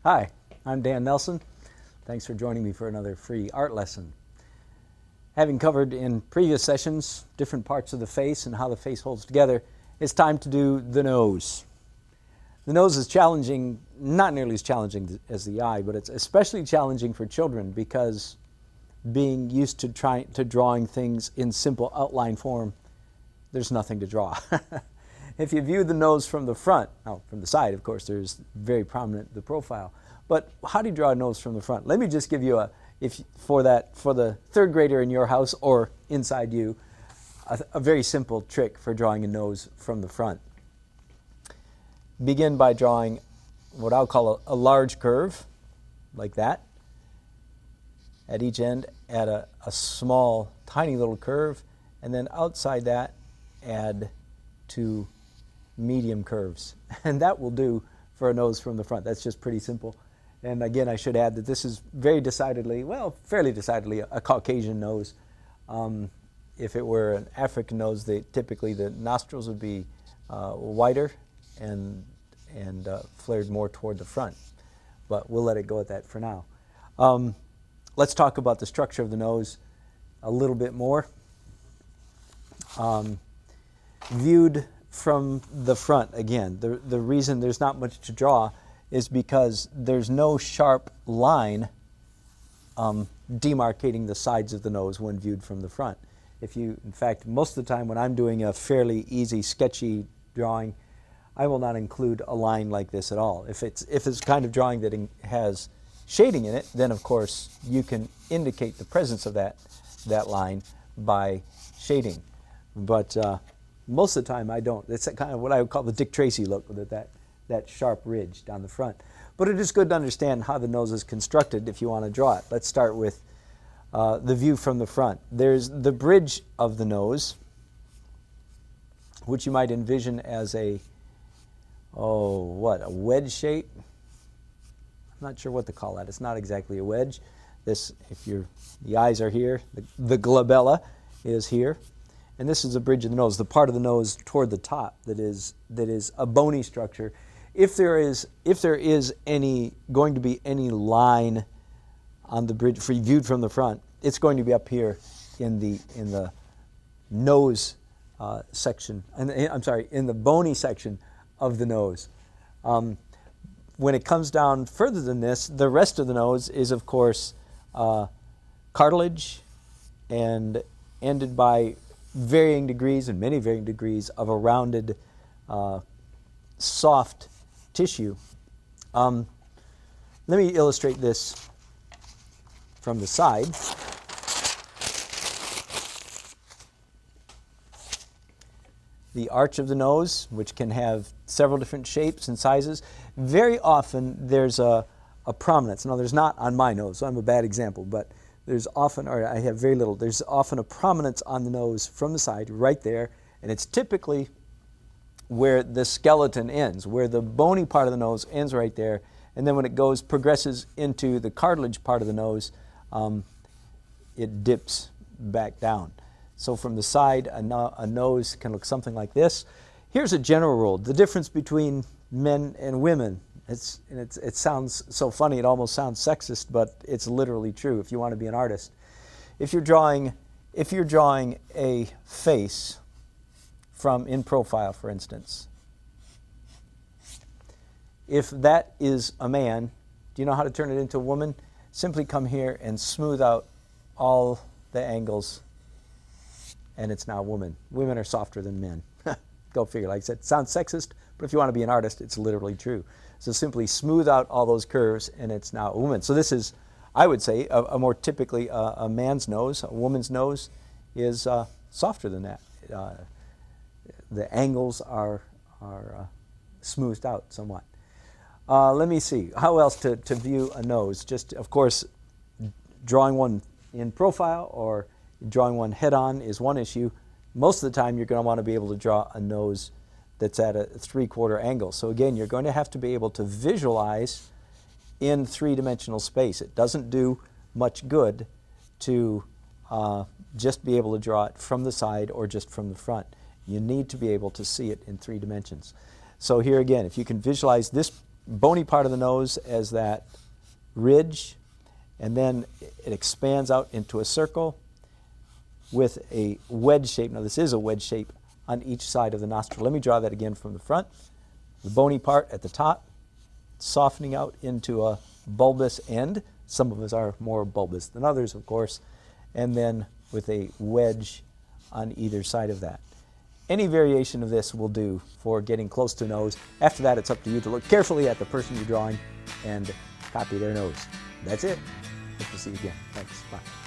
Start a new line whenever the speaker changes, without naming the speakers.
Hi, I'm Dan Nelson. Thanks for joining me for another free art lesson. Having covered in previous sessions different parts of the face and how the face holds together, it's time to do the nose. The nose is challenging, not nearly as challenging as the eye, but it's especially challenging for children because being used to drawing things in simple outline form, there's nothing to draw. If you view the nose from the front, now from the side, of course, there's very prominent the profile. But how do you draw a nose from the front? Let me just give you for the third grader in your house or inside you, a very simple trick for drawing a nose from the front. Begin by drawing what I'll call a large curve, like that. At each end, add a small, tiny little curve, and then outside that, add two medium curves. And that will do for a nose from the front. That's just pretty simple. And again, I should add that this is very decidedly, well, fairly decidedly a Caucasian nose. If it were an African nose, typically the nostrils would be wider and flared more toward the front. But we'll let it go at that for now. Let's talk about the structure of the nose a little bit more. Viewed from the front, again, the reason there's not much to draw is because there's no sharp line demarcating the sides of the nose when viewed from the front. In fact, most of the time when I'm doing a fairly easy, sketchy drawing, I will not include a line like this at all. If it's kind of drawing that has shading in it, then of course you can indicate the presence of that line by shading. But most of the time I don't. It's kind of what I would call the Dick Tracy look, with that sharp ridge down the front. But it is good to understand how the nose is constructed if you want to draw it. Let's start with the view from the front. There's the bridge of the nose, which you might envision as a wedge shape? I'm not sure what to call that. It's not exactly a wedge. The eyes are here, the glabella is here. And this is the bridge of the nose, the part of the nose toward the top that is a bony structure. If there is going to be any line on the bridge viewed from the front, it's going to be up here in the nose section. In the bony section of the nose. When it comes down further than this, the rest of the nose is, of course, cartilage and ended by varying degrees and many varying degrees of a rounded, soft tissue. Let me illustrate this from the side. The arch of the nose, which can have several different shapes and sizes. Very often there's a prominence. Now, there's not on my nose, so I'm a bad example, but there's often, or I have very little, there's often a prominence on the nose from the side, right there, and it's typically where the skeleton ends, where the bony part of the nose ends right there, and then when it progresses into the cartilage part of the nose, it dips back down. So from the side, a nose can look something like this. Here's a general rule. The difference between men and women, it sounds so funny, it almost sounds sexist, but it's literally true if you want to be an artist. If you're drawing a face in profile, for instance, if that is a man, do you know how to turn it into a woman? Simply come here and smooth out all the angles, and it's now a woman. Women are softer than men. Go figure. Like I said, it sounds sexist, but if you want to be an artist, it's literally true. So simply smooth out all those curves, and it's now a woman. So this is, I would say, a more typically a man's nose. A woman's nose is softer than that. The angles are smoothed out somewhat. Let me see. How else to view a nose? Just, of course, drawing one in profile or drawing one head-on is one issue. Most of the time, you're going to want to be able to draw a nose that's at a 3/4 angle. So again, you're going to have to be able to visualize in three-dimensional space. It doesn't do much good to just be able to draw it from the side or just from the front. You need to be able to see it in 3 dimensions. So here again, if you can visualize this bony part of the nose as that ridge, and then it expands out into a circle with a wedge shape. Now this is a wedge shape on each side of the nostril. Let me draw that again from the front. The bony part at the top, softening out into a bulbous end. Some of us are more bulbous than others, of course, and then with a wedge on either side of that. Any variation of this will do for getting close to a nose. After that, it's up to you to look carefully at the person you're drawing and copy their nose. That's it. Hope to see you again. Thanks. Bye.